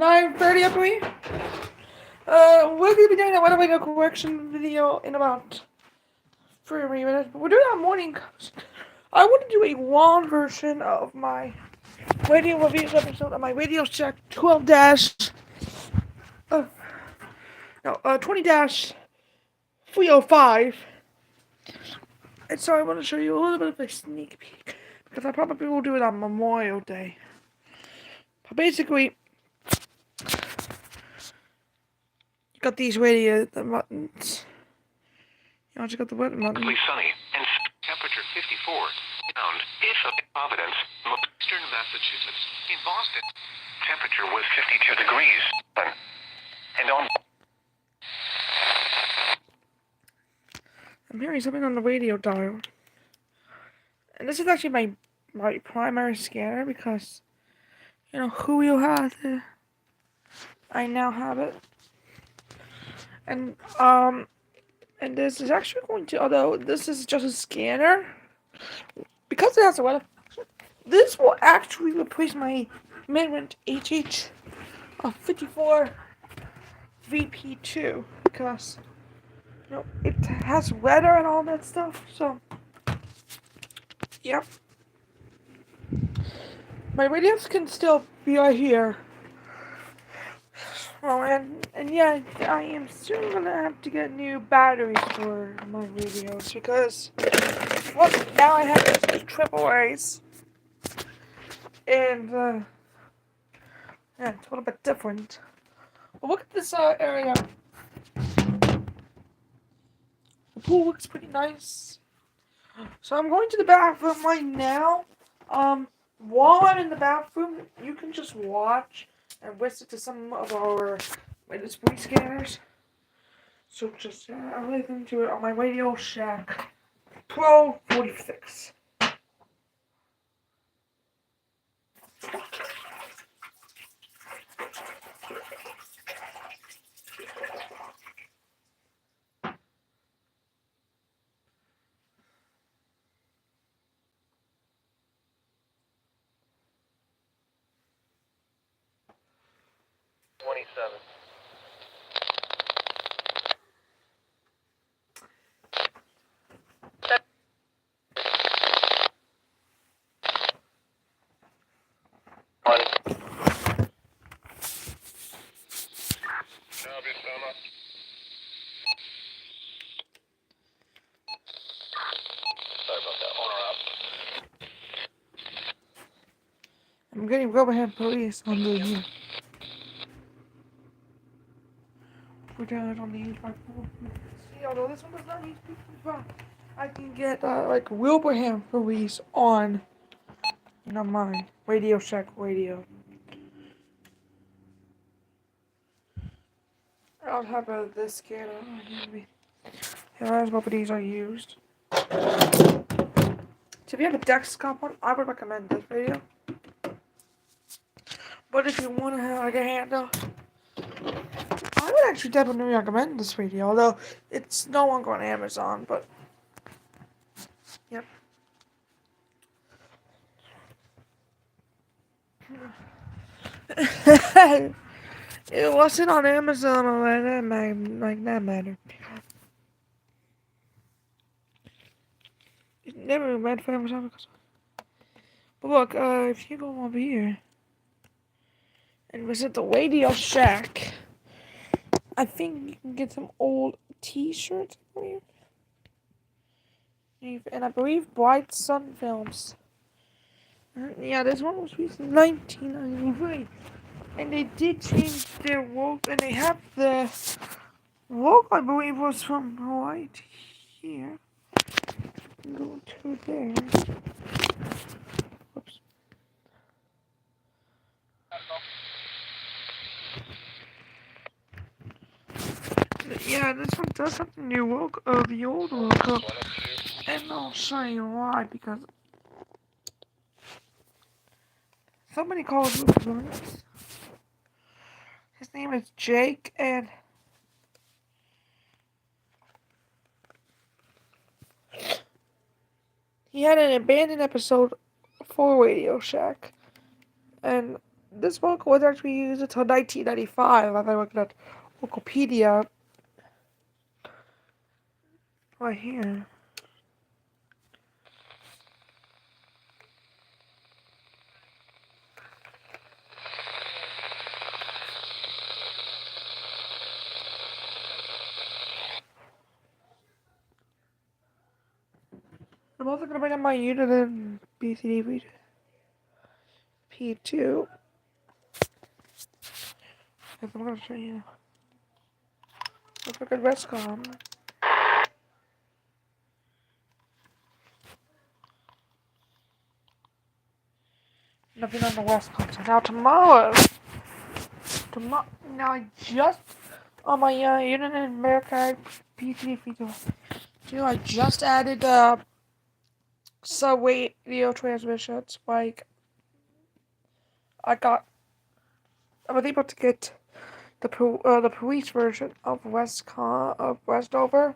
9:30, I believe. We're gonna be doing a weather correction video in about 3 minutes, but we're doing our morning. I want to do a long version of my radio reviews episode of my Radio Shack 12 dash, 20 dash 305. And so I want to show you a little bit of a sneak peek because I probably will do it on Memorial Day. But basically, you got these radio buttons. You just got the weather button. Sunny and temperature 54. Sound is Providence, Eastern Massachusetts. In Boston, temperature was 52 degrees. And on. I'm hearing something on the radio dial. And this is actually my primary scanner because, you know, who you had it. I now have it. And this is actually going to, although this is just a scanner, because it has a weather, this will actually replace my Midland HH 54 VP2 because, you know, it has weather and all that stuff. So, yep. My radios can still be right here. Oh, and yeah, I am soon gonna have to get new batteries for my radios because, well, now I have these triple A's, and yeah, it's a little bit different. But look at this area. The pool looks pretty nice. So I'm going to the bathroom right now. While I'm in the bathroom, you can just watch and listen to some of our latest speed scanners. So just I'll listen to it on my Radio Shack Pro 46. I'm getting Wilbraham police on the here. We're down on the H5. See, although this one does not use P55, I can get like Wilbraham police on, you know, my Radio Shack radio. I'll have this scanner. Here's what these are used. So if you have a desktop one, I would recommend this radio. But if you want to have like a handle, I would actually definitely recommend this radio. Although it's no longer on Amazon, but yep. It wasn't on Amazon or that matter. It never went for Amazon because. But look, if you go over here and visit the Radio Shack, I think you can get some old T-shirts, I believe. And I believe Bright Sun Films. Yeah, this one was released in 1993. And they did change their logo, and they have the logo, I believe, was from right here. Go to there. Whoops. Yeah, this one does have the new logo, the old logo. And I'll show you why, because somebody calls Lucas. His name is Jake, and he had an abandoned episode for Radio Shack, and this book was actually used until 1995. As I looked at Wikipedia right here. I'm also going to bring up my unit in BCD P2. I'm going to show you. Let's look at Westcom. Nothing on the Westcom. So now tomorrow, now I just on my unit in America BCD P2, I just added subway video transmissions. Like I was able to get the police version of Westover.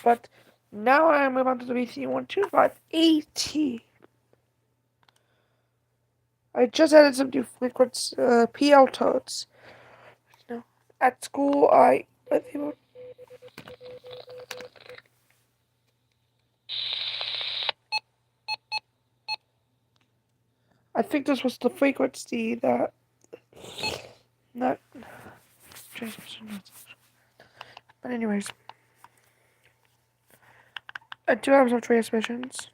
But now I move on to the BC125AT. I just added some new frequency PL tones. You know, at school I think this was the frequency that not transmission. But anyways, I do have some transmissions.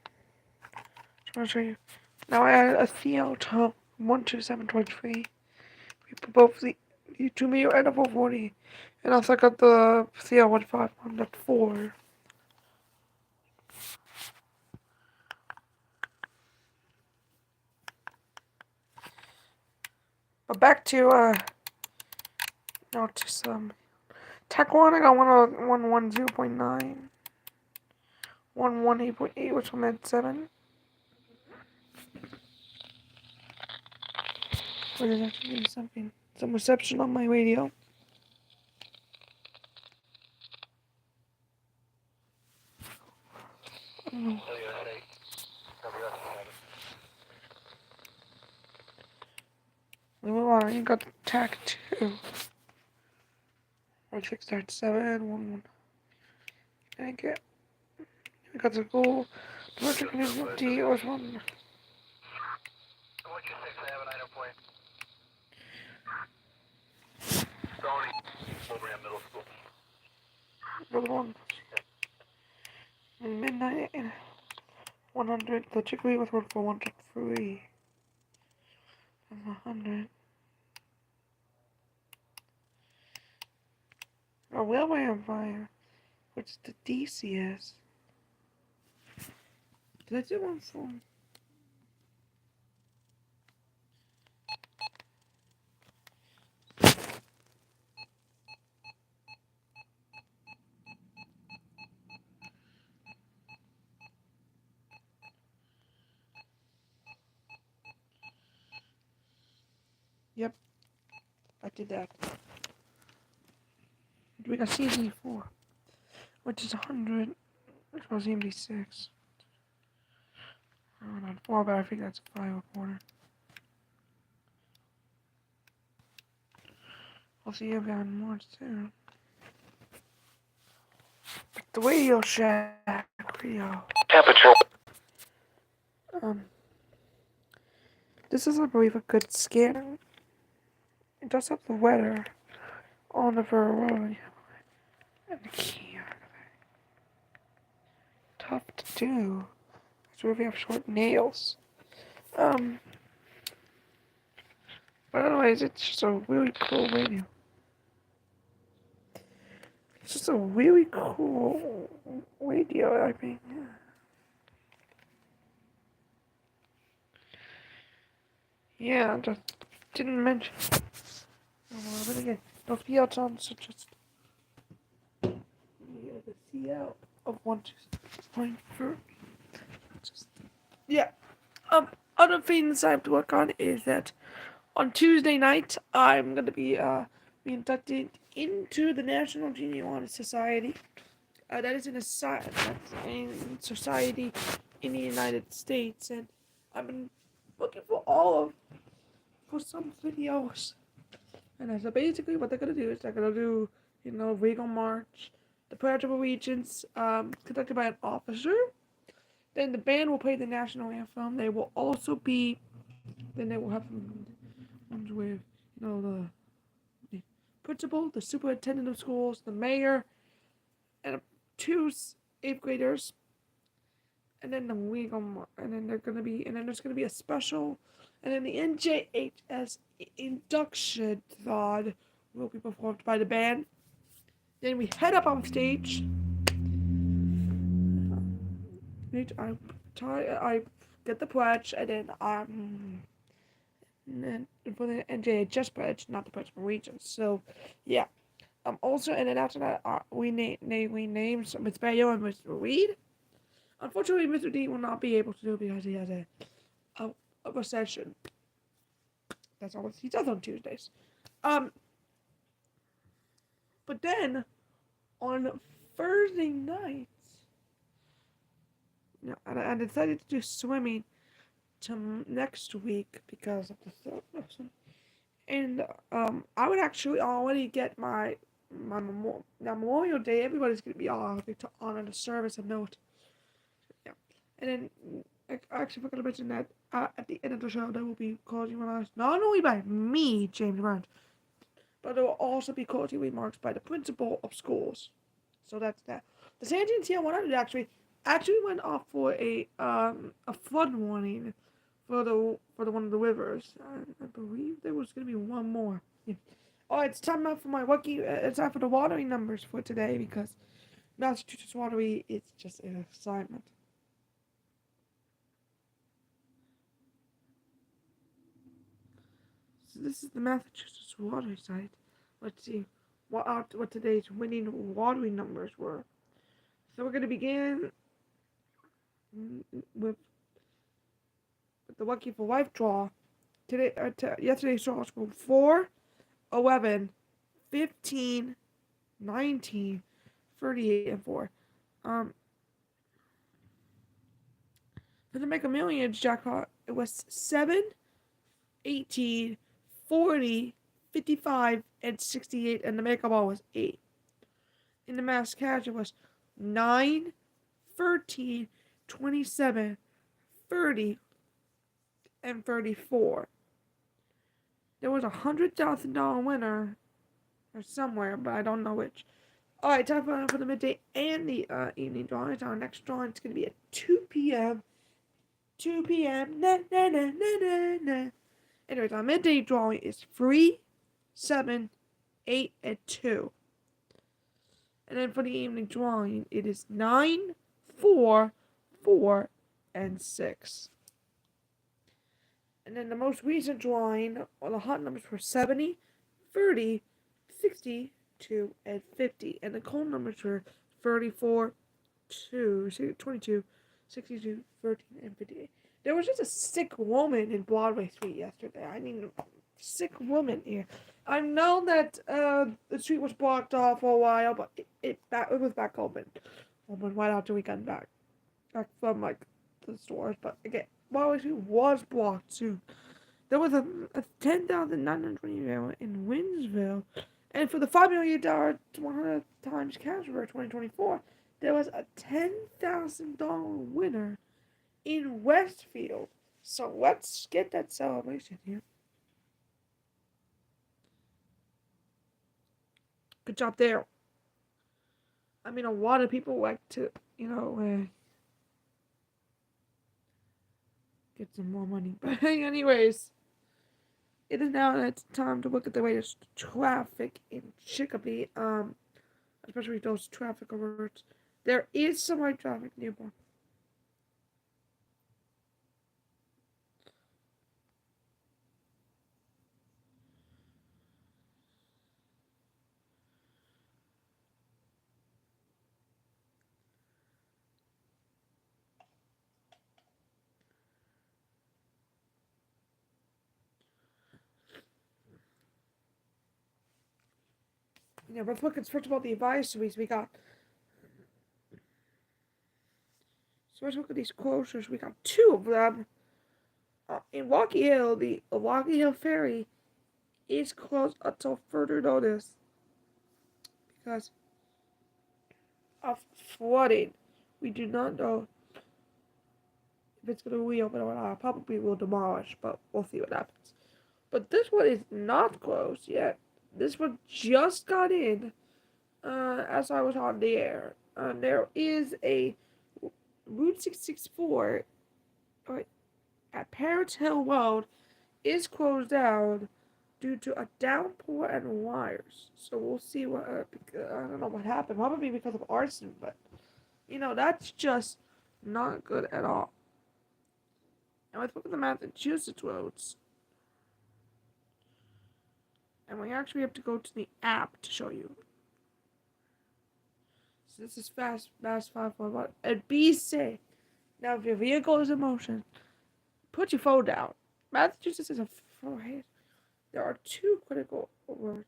I'll show you. Now I added a Theo to 12723. We put both the 2 meter and a 440. And also I got the Theo 151 at 4. But back to now to some Tech 1, I got 110.9. 118.8, which I'm at 7. But there's actually something, some reception on my radio. I don't know. We move on. You got Tech 2. Or 6.7, 1. I get. We got the goal. The electric community was 1. Another 1. Midnight 100. The chicory was 1 for 1 to 3. That's 100. A railway on fire, which the DCS. Did I do one for? Yep, I did that. We got CZ4, which is 100, which was MD6. Oh, not 4, but I think that's a 5 reporter. I'll see you got more too. The Radio Shack radio. Temperature. This is, I believe, a good scanner. It does have the weather on the road and the key out of it. Tough to do. So if you have short nails. But anyways, it's just a really cool radio. It's just a really cool radio, I think. Yeah, I just didn't mention. But again, those PL tones are just the CL of 1.2. Yeah. Other things I have to work on is that on Tuesday night I'm gonna be inducted into the National Junior Honor Society. that is that's in society in the United States, and I've been looking for some videos. And so basically, what they're gonna do is they're gonna do, Regal March, the Pledge of Allegiance, conducted by an officer. Then the band will play the national anthem. They will also be, then they will have ones with, the principal, the superintendent of schools, the mayor, and two eighth graders, and then the Regal March, and then there's gonna be a special, and then the NJHS induction thon will be performed by the band. Then we head up on stage. I get the pledge, and then for the NJHS pledge, not the pledge for Regents. So, yeah. Also, and then after that, we name Miss Bayo and Mr. Reed. Unfortunately, Mr. D will not be able to do it because he has a session. That's all he does on Tuesdays. But then on Thursday nights, I decided to do swimming to next week because of the third. And I would actually already get my Memorial Day. Everybody's gonna be off to honor the service and note. Yeah, and then I actually forgot to mention that at the end of the show there will be closing remarks not only by me, James Brown, but there will also be closing remarks by the principal of schools. So that's that. The San Diego 100 actually went off for a flood warning for the one of the rivers. I believe there was gonna be one more. Yeah. Oh, it's time out for my wiki. It's time for the watering numbers for today because Massachusetts Watery is just an assignment. So this is the Massachusetts Watery site. Let's see what today's winning watering numbers were. So we're gonna begin with the Lucky for Life draw. Yesterday's draws were 4, 11, 15, 19, 38, and 4. For the Mega Millions jackpot, it was 7, 18, 40, 55, and 68, and the Mega Ball was 8. In the Mass Cash, it was 9, 13, 27, 30, and 34. There was $100,000 winner or somewhere, but I don't know which. Alright, time for the midday and the evening drawings. Our next drawing is going to be at 2 p.m. 2 p.m. Na na na na na na. Anyways, our midday drawing is 3, 7, 8, and 2. And then for the evening drawing, it is 9, 4, 4, and 6. And then the most recent drawing, the hot numbers were 70, 30, 62, and 50. And the cold numbers were 34, 22, 62, 13, and 58. There was just a sick woman in Broadway Street yesterday. I mean, sick woman here. I know that the street was blocked off for a while, but it was back open. Open right after we got back from the stores. But again, Broadway Street was blocked too. There was a 10,920 in Winsville, and for the $5 million 100 times cash for 2024, there was a $10,000 winner in Westfield. So let's get that celebration here. Good job there. I mean, a lot of people like to, get some more money. But anyways, it is now it's time to look at the latest traffic in Chicopee. Especially those traffic alerts. There is some light traffic nearby. Let's look at first of all the advisories we got. So let's look at these closures. We got 2 of them. In Walkie Hill, the Walkie Hill Ferry is closed until further notice because of flooding. We do not know if it's going to reopen or not. Probably will demolish, but we'll see what happens. But this one is not closed yet. This one just got in as I was on the air. There is a Route 664 at Parents Hill Road is closed down due to a downpour and wires. So we'll see what, I don't know what happened. Probably because of arson, but, that's just not good at all. And let's look at the Massachusetts roads. And we actually have to go to the app to show you. So this is Fast 541. And be safe. Now, if your vehicle is in motion, put your phone down. Massachusetts is a forehead. There are 2 critical alerts.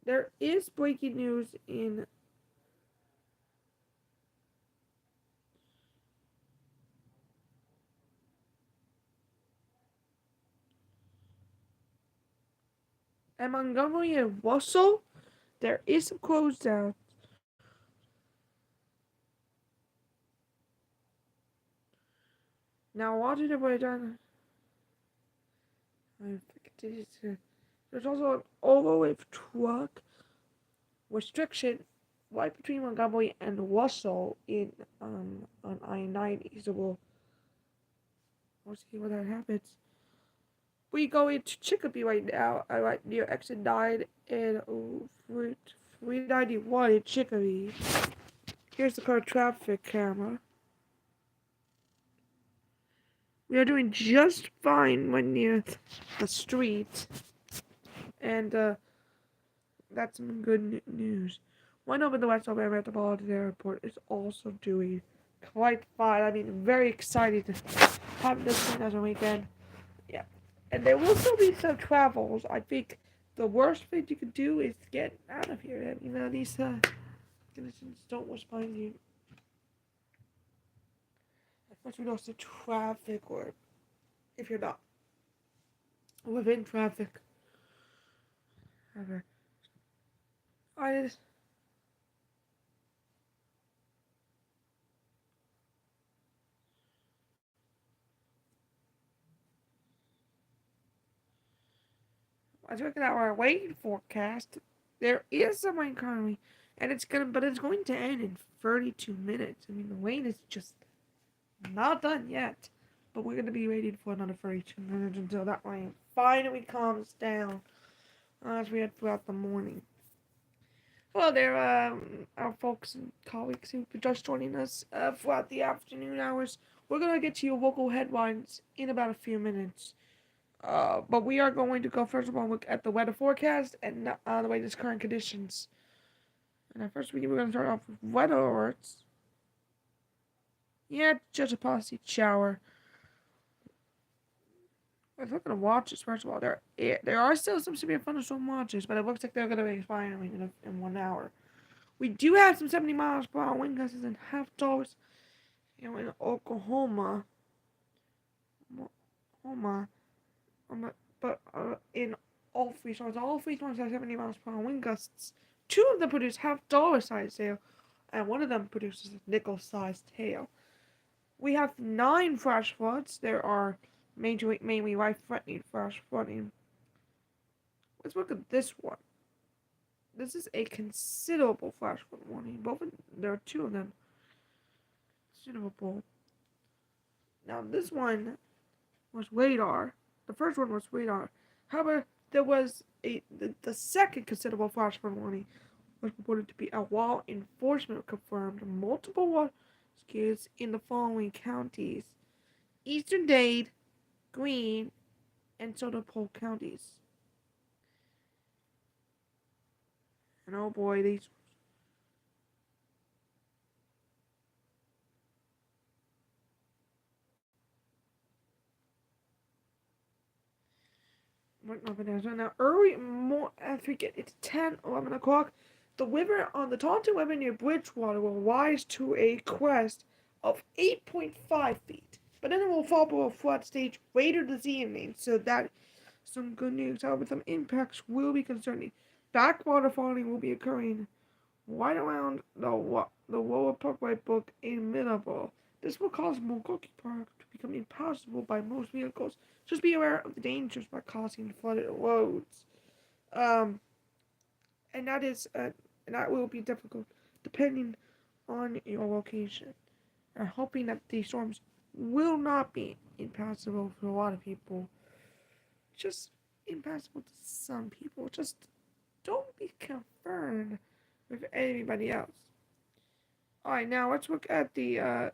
There is breaking news in Montgomery and Russell. There is some closed down. Now, watching it way down. There's also an overweight truck restriction right between Montgomery and Russell in on I-90. So we'll see what that happens. We go into Chicopee right now. I right near exit 9 and 391 in Chicopee. Here's the current traffic camera. We are doing just fine when near the street. And that's some good news. One over the West Alabama Metropolitan Airport is also doing quite fine. I mean, very excited to have this thing as a weekend. Yeah. And there will still be some travels. I think the worst thing you could do is get out of here. These conditions don't respond to you. Unless we know the traffic or if you're not within traffic. Ever. I just looking at our rain forecast. There is some rain currently, and it's going to end in 32 minutes. I mean, the rain is just not done yet, but we're gonna be waiting for another 32 minutes until that rain finally calms down as we head throughout the morning. Well, there, our folks and colleagues who've been just joining us throughout the afternoon hours. We're gonna get to your local headlines in about a few minutes. But we are going to go first of all look at the weather forecast and the latest current conditions. And first we're going to start off with weather alerts. Yeah, just a policy shower. Let's look at the watches first of all. There are still some severe thunderstorm watches, but it looks like they're going to be expiring in 1 hour. We do have some 70 miles per hour wind gusts and half dollars, in Oklahoma. But in all 3 storms have 70 miles per hour wind gusts. 2 of them produce half-dollar sized hail, and 1 of them produces a nickel-sized hail. We have 9 flash floods. There are mainly life-threatening flash flooding. Let's look at this one. This is a considerable flash flood warning. There are 2 of them. Considerable. Now this one was radar. The first one was radar. However, there was the second considerable flash flood warning was reported to be a law enforcement confirmed multiple water skids in the following counties: Eastern Dade, Greene, and Sotomayor counties. And oh boy, these. Now, as we get it's 10, 11 o'clock, the river on the Taunton River near Bridgewater will rise to a crest of 8.5 feet. But then it will fall below flood stage later this evening, so that some good news. However, some impacts will be concerning. Backwater falling will be occurring right around the lower Parkway Brook in Middleborough. This will cause Milwaukee Park to become impassable by most vehicles. Just be aware of the dangers by crossing flooded roads. Um, and that will be difficult depending on your location. I'm hoping that these storms will not be impassable for a lot of people. Just impassable to some people. Just don't be concerned with anybody else. Alright, now let's look at the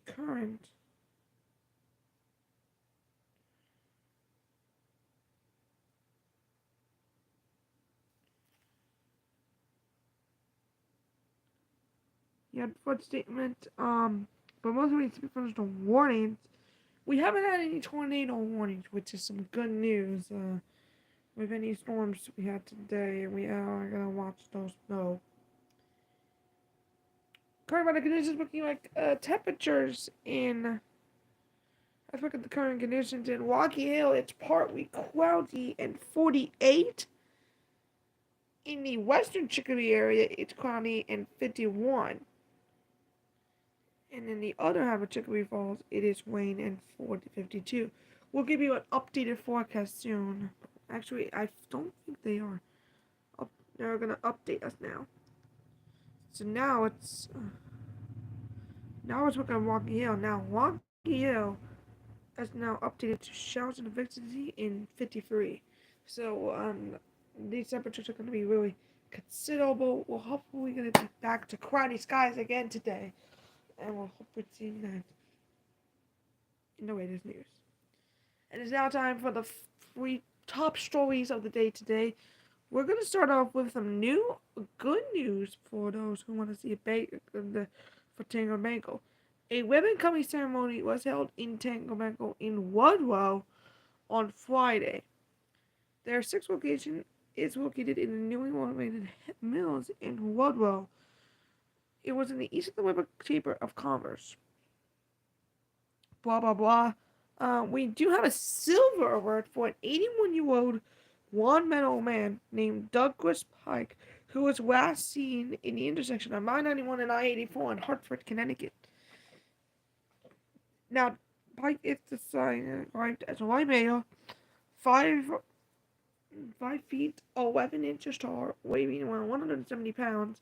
current. Yeah, flood statement. But most of it's because the warnings. We haven't had any tornado warnings, which is some good news. With any storms we had today, we are gonna watch those snow. Current weather conditions looking like temperatures in. Let's look at the current conditions in Rocky Hill. It's partly cloudy and 48. In the western Chicopee area, it's cloudy and 51. And in the other half of Chicopee Falls, it is rain and 52. We'll give you an updated forecast soon. Actually, I don't think they are. They're gonna update us now. So now it's looking at Rocky Hill. Now Rocky Hill is now updated to showers and humidity in 53. So these temperatures are going to be really considerable. We're hopefully going to be back to cloudy skies again today, and we'll hope we're seeing that in the latest news. And it's now time for the three top stories of the day today. We're going to start off with some good news for those who want to see for Tango. A ribbon cutting ceremony was held in Tango in Woodrow on Friday. Their sixth location is located in the newly renovated Mills in Woodrow. It was in the East of the River Chamber of Commerce. Blah, blah, blah. We do have a silver award for an 81-year-old Long Meadow man named Douglas Pike, who was last seen in the intersection of I-91 and I-84 in Hartford, Connecticut. Now, Pike is described as a white male, 5 feet 11 inches tall, weighing around 170 pounds,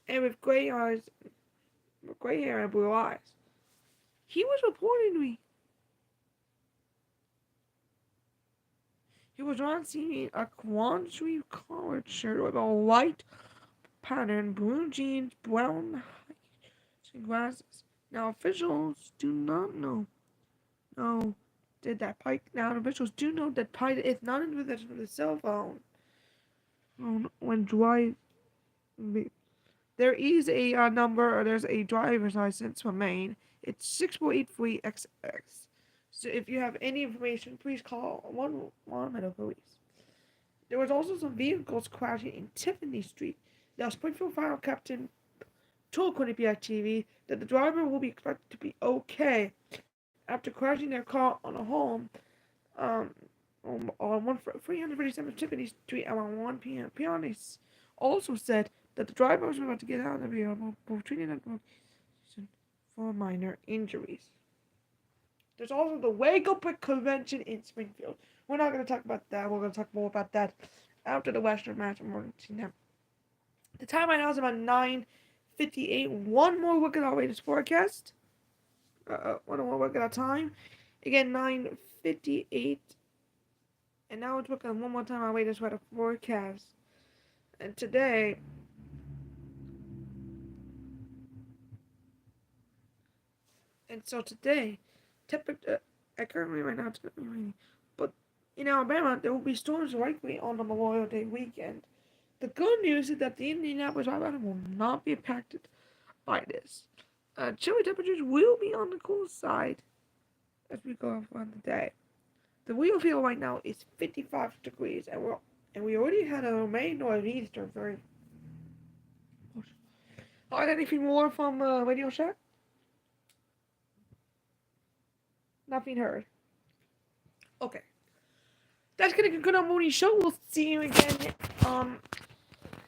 and with gray hair and blue eyes. He was on seen a Quandary collared shirt with a light pattern, blue jeans, brown glasses. Now, officials do not know. Officials do know that Pike is not in possession of the cell phone when driving. There is a number, or there's a driver's license for Maine. It's 6483XX. So if you have any information, please call 111 Police. There was also some vehicles crashing in Tiffany Street. Now, Springfield Fire Captain told Quinnipiac TV that the driver will be expected to be okay after crashing their car on a home on 337 Tiffany Street around 1 p.m. Pianis also said that the driver was about to get out of the vehicle before treating that for minor injuries. There's also the Wake Up Brick Convention in Springfield. We're not going to talk about that. We're going to talk more about that after the Western Mass Emergency. Now, the time right now is about 9:58. One more look at our latest forecast. One more look at our time. Again, 9:58. And now let's look at one more time our latest weather forecast. And today, temperature currently right now it's going to be raining. But in Alabama, there will be storms likely on the Memorial Day weekend. The good news is that the Indianapolis Alabama will not be impacted by this. Chilly temperatures will be on the cool side as we go on the day. The real feel right now is 55 degrees, and we already had a May northeaster very. Alright, anything more from Radio Shack? Nothing heard. Okay. That's gonna conclude our morning show. We'll see you again.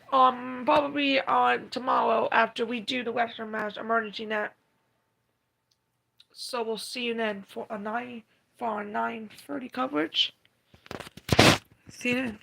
Probably on tomorrow after we do the Western Mass Emergency Net. So we'll see you then for our 9:30 coverage. See you then.